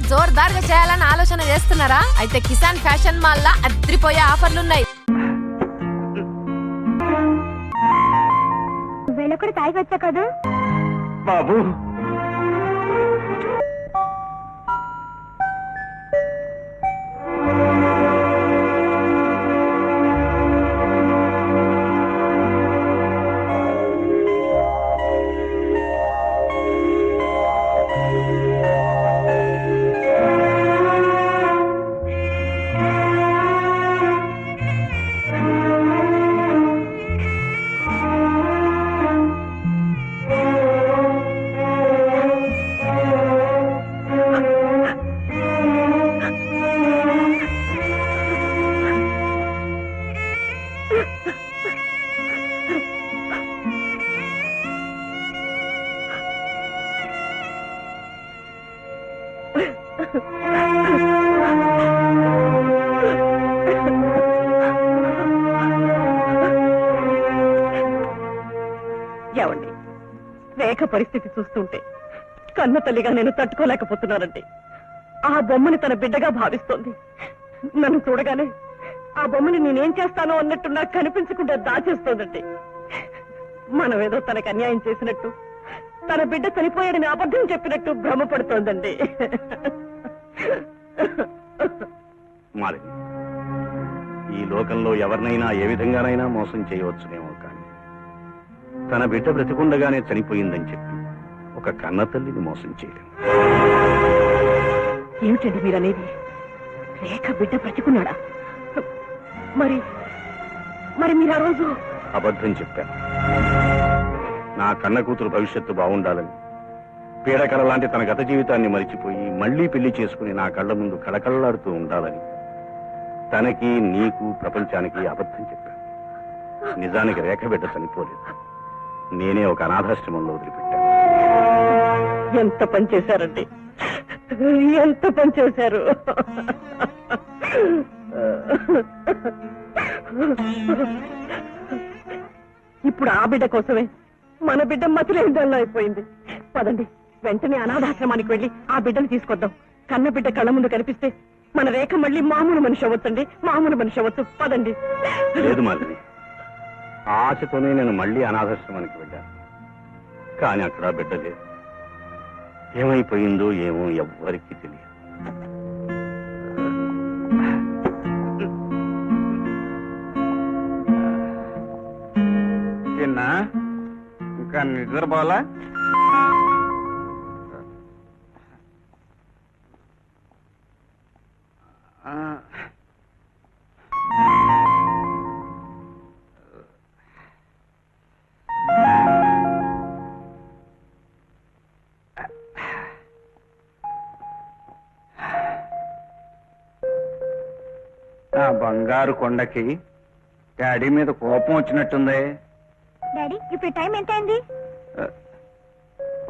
జోర్దార్గా చేయాలని ఆలోచన చేస్తున్నారా? అయితే కిసాన్ ఫ్యాషన్ మాల్ లా అద్రిపోయే ఆఫర్లున్నాయి. వెళ్ళొకటి తాగి వచ్చా కదా బాబు. ఏమండి, రేఖ పరిస్థితి చూస్తుంటే కన్న తల్లిగా నేను తట్టుకోలేకపోతున్నానండి. ఆ బొమ్మని తన బిడ్డగా భావిస్తోంది. నన్ను చూడగానే ఆ బొమ్మని నేనేం చేస్తానో అన్నట్టు నాకు కనిపించకుండా దాచేస్తోందండి. మనమేదో తనకు అన్యాయం చేసినట్టు, తన బిడ్డ చనిపోయాడని అబద్ధం చెప్పినట్టు భ్రమపడుతోందండి. మాలిని, ఈ లోకంలో ఎవరినైనా ఏ విధంగానైనా మోసం చేయవచ్చునేమో కానీ తన బిడ్డ బ్రతికుండగానే చనిపోయిందని చెప్పి ఒక కన్న తల్లిని మోసం చేయలేము. ఏమిటండి మీరనేది? రేఖ బిడ్డ బ్రతికున్నాడా? మరి మరి మీరు ఆ రోజు అబద్ధం చెప్పాను. నా కన్న కూతురు భవిష్యత్తు బాగుండాలని, పీడకల లాంటి తన గత జీవితాన్ని మరిచిపోయి మళ్లీ పెళ్లి చేసుకుని నా కళ్ల ముందు కళకళలాడుతూ ఉండాలని తనకి, నీకు, ప్రపంచానికి అబద్ధం చెప్పాను. నిజానికి రేఖ బిడ్డ చనిపోలేదు. నేనే ఒక అనాథాశ్రమంలో వదిలిపెట్టాను. ఎంత పని చేశారండి, ఎంత పని చేశారు. ఇప్పుడు ఆ బిడ్డ కోసమే మన బిడ్డ మతిలేందల్లా అయిపోయింది. పదండి, వెంటనే అనాథాశ్రమానికి వెళ్ళి ఆ బిడ్డను తీసుకొద్దాం. కన్న బిడ్డ కళ్ళ ముందు కనిపిస్తే మన రేఖ మళ్ళీ మామూలు మనిషి అవ్వచ్చండి, మామూలు మనిషి అవ్వచ్చు. పదండి. లేదు మాలిని, ఆశతోనే నేను మళ్లీ అనాథాశ్రమానికి వెళ్ళాను. కానీ అక్కడ బిడ్డ లేదు. ఏమైపోయిందో ఏమో ఎవ్వరికీ తెలియదు. తిన్నా ఇంకా నిద్రపోలా? బంగారు కొండకి డాడీ మీద కోపం వచ్చినట్టుంది. డాడీ, ఇప్పుడు టైం ఎంత అయింది?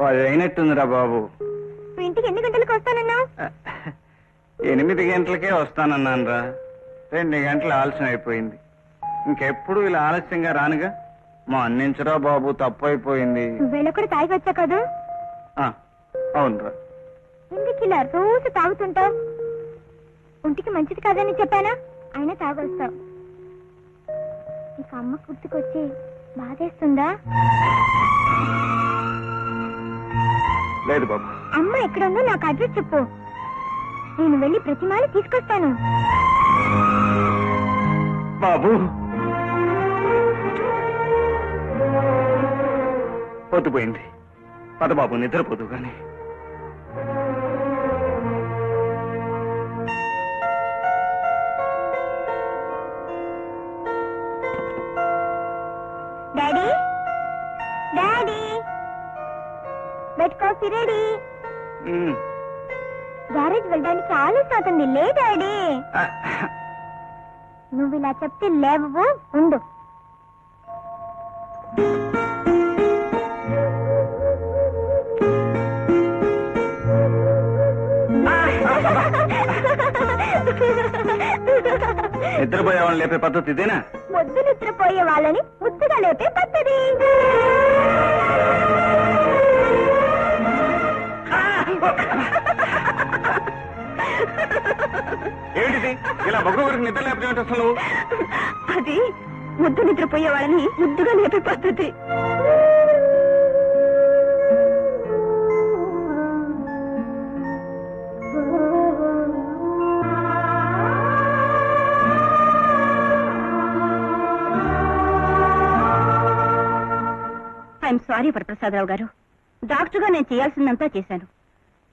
10 అయినట్టుందిరా బాబు. ఇంటికి ఎన్ని గంటలకు వస్తానన్నా? 8 గంటలకే వస్తానన్నాను రా. 2 గంటలు ఆలస్యం అయిపోయింది. ఇంకెప్పుడు ఇలా ఆలస్యంగా రానుగా. మా అన్నించరా బాబు, తప్పు అయిపోయింది. వెళ్ళొకటి తాగి వచ్చా కదా? అవునరా. ఎందుకు ఇలా రోజు తాగుతుంటావు? ఒంటికి మంచిది కాదని చెప్పానా? అయినా తాగొస్తావు. నీకు అమ్మ గుర్తుకొచ్చి బాధేస్తుందా? లేదు బాబు. అమ్మ ఎక్కడుందో నాకు అడ్రస్ చెప్పు. నేను వెళ్ళి ప్రతిమాలు తీసుకొస్తాను. బాబు పొద్దుపోయింది. పద బాబు, నిద్రపోదు గాని. Daddy, daddy, bed coffee ready. Garage వెళ్ళడానికి ఆలస్యం అవుతుంది. లే డాడీ. నువ్వు ఇలా చెప్తే లేవు. ఉండు. నిద్రపోయే వాళ్ళని లేపే పద్ధతి ఇదేనా? ముద్దు నిద్రపోయే వాళ్ళని ముద్దుగా లేపే పద్ధతి. ఏమిటిది ఇలా ఒక్కొక్కరికి నిద్ర లేకపోతే అసలు నువ్వు? అది ముద్దు నిద్రపోయే వాళ్ళని ముద్దుగా లేపే పద్ధతి. ఐఎమ్ సారీ వరప్రసాదరావు గారు. డాక్టర్గా నేను చేయాల్సిందంతా చేశాను,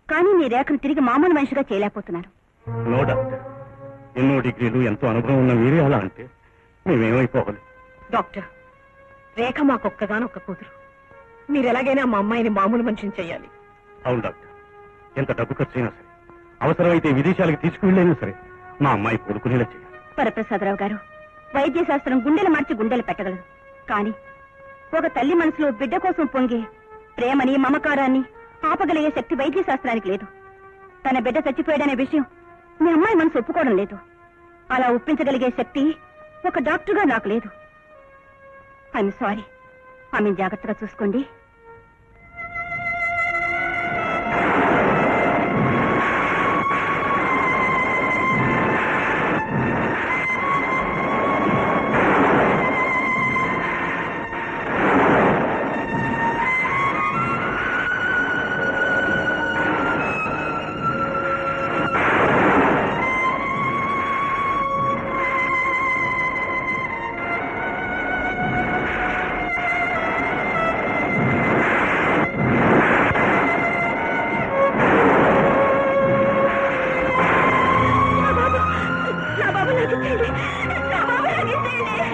కానీ మీ రేఖను తిరిగి మామూలు మనిషిగా చేయలేకపోతున్నాను. నో డాక్టర్, ఎన్నో డిగ్రీలు ఎంతో అనుభవం ఉన్న మీరే అలా అంటే మేమేమైపోవాలి? డాక్టర్, రేఖ మాకొక్కగానొక్క కూతురు. మీరు ఎలాగైనా మా అమ్మాయిని మామూలు మనిషిని చెయ్యాలి. అవును డాక్టర్, ఎంత డబ్బు ఖర్చు అయినా సరే, అవసరమైతే విదేశాలకు తీసుకువెళ్ళైనా సరే మా అమ్మాయి కోలుకునేలా చేయాలి. వరప్రసాదరావు గారు, వైద్య శాస్త్రం గుండెలు మార్చి గుండెలు పెట్టగలదు, కానీ ఒక తల్లి మనసులో బిడ్డ కోసం పొంగే ప్రేమని మమకారాన్ని ఆపగలిగే శక్తి వైద్య శాస్త్రానికి లేదు. తన బిడ్డ చచ్చిపోయాడనే విషయం మీ అమ్మాయి మనసు ఒప్పుకోవడం లేదు. అలా ఒప్పించగలిగే శక్తి ఒక డాక్టర్గా నాకు లేదు. I'm sorry. ఆమెను జాగ్రత్తగా చూసుకోండి.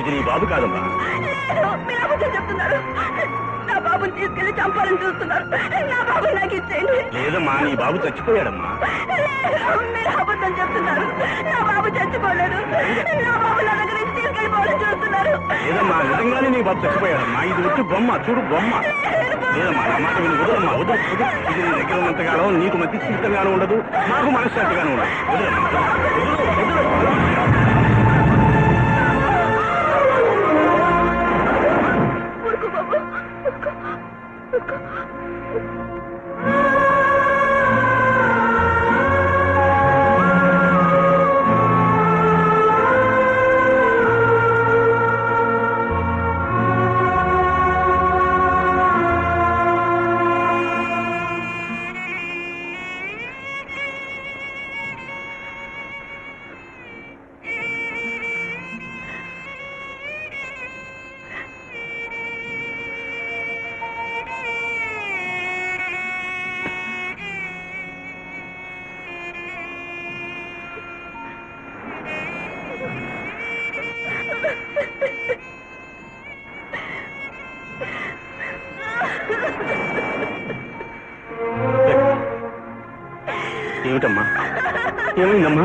ఇది నీ బాబు కాదమ్మా. చెప్తున్నారు, నా బాబుని తీసుకెళ్లి చంపాలని చూస్తున్నారు. నా బాబు నాకు ఇచ్చేయండి. లేదమ్మా, నీ బాబు చచ్చిపోయాడమ్మా. మీరు అబద్ధం చెప్తున్నారు. నా బాబు చచ్చిపోలేదు. నా బాబు నా దగ్గర నుంచి తీసుకెళ్ళిపోవాలని చూస్తున్నారు. లేదమ్మా, నిజంగానే నీ బాబు చచ్చిపోయాడమ్మా. ఇది వచ్చి బొమ్మ, చూడు బొమ్మ. లేదమ్మా, నా మాట విని వదలమ్మా, వదులు. ఇది నీ దగ్గర ఉన్నంతకాలం నీకు మంచి స్థితంగానూ ఉండదు, నాకు మనశ్శాంతిగానూ ఉండదు. వదలమ్మా, వదులు. ఏమిటమ్మా, ఏమైందమ్మా?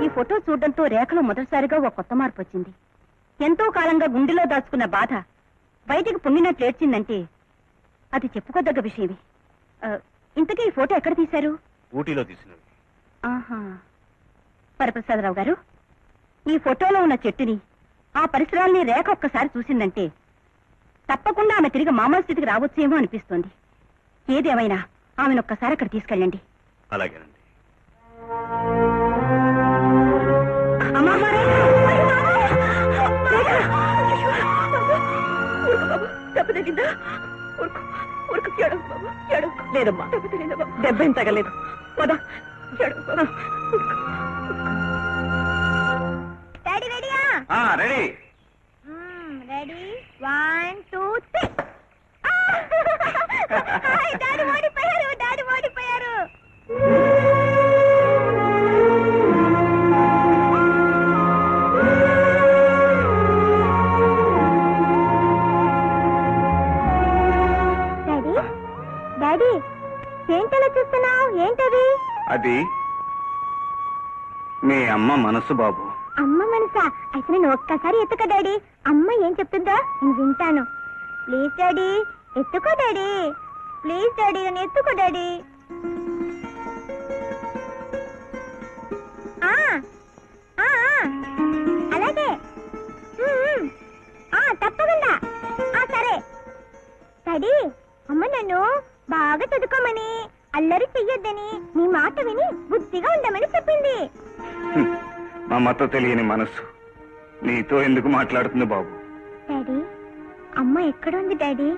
ఈ ఫోటో చూడడంతో రేఖలో మొదటిసారిగా ఒక కొత్త మార్పు వచ్చింది. ఎంతో కాలంగా గుండెలో దాచుకున్న బాధ బయటికి పొంగినట్లు ఏడ్చిందంటే అది చెప్పుకోదగ్గ విషయమే. ఇంతకీ ఈ ఫోటో ఎక్కడ తీశారు? ఊటీలో తీసినవి. ఆహా. వరప్రసాదరావు గారు, ఈ ఫోటోలో ఉన్న చెట్టుని, ఆ పరిసరాల్ని రేఖ ఒక్కసారి చూసిందంటే తప్పకుండా ఆమె తిరిగి మామూలు స్థితికి రావచ్చేమో అనిపిస్తోంది. ఏదేమైనా ఆమెను ఒక్కసారి అక్కడ తీసుకెళ్ళండి. అలాగేనండి. లేదమ్మా, దెబ్బేం తగలేదు. డాడీ రెడీయా? రెడీ. రెడీ, 1 2 3. డాడీ ఓడిపోయారు, డాడీ ఓడిపోయారు. డాడీ, డాడీ, ఏంటలా చూస్తున్నావు? ఏంటది? అది మీ అమ్మ మనసు బాబు. అమ్మ మనసా? అయితే నేను ఒక్కసారి ఎత్తుకో డాడీ. అమ్మ ఏం చెప్తుందో నేను వింటాను. ప్లీజ్ డాడీ, ఎత్తుకో డాడీ. ప్లీజ్ డాడీ, నన్ను ఎత్తుకో డాడీ. అలాగే, తప్పకుండా. సరే డాడీ, అమ్మ నన్ను బాగా చదువుకోమని, అల్లరి చెయ్యొద్దని నీ మాట విని బుద్ధిగా ఉండమని చెప్పింది. హ్మ్. మా మత తెలియని మనసు నీతో ఎందుకు మాట్లాడుతుంది బాబు? డాడీ, అమ్మ ఎక్కడుంది డాడీ?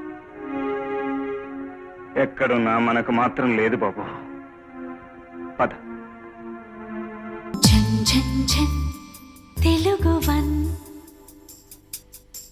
ఎక్కడున్నా మనకు మాత్రం లేదు బాబు. పద. ఝన్ ఝన్ ఝన్ తెలుగు వన్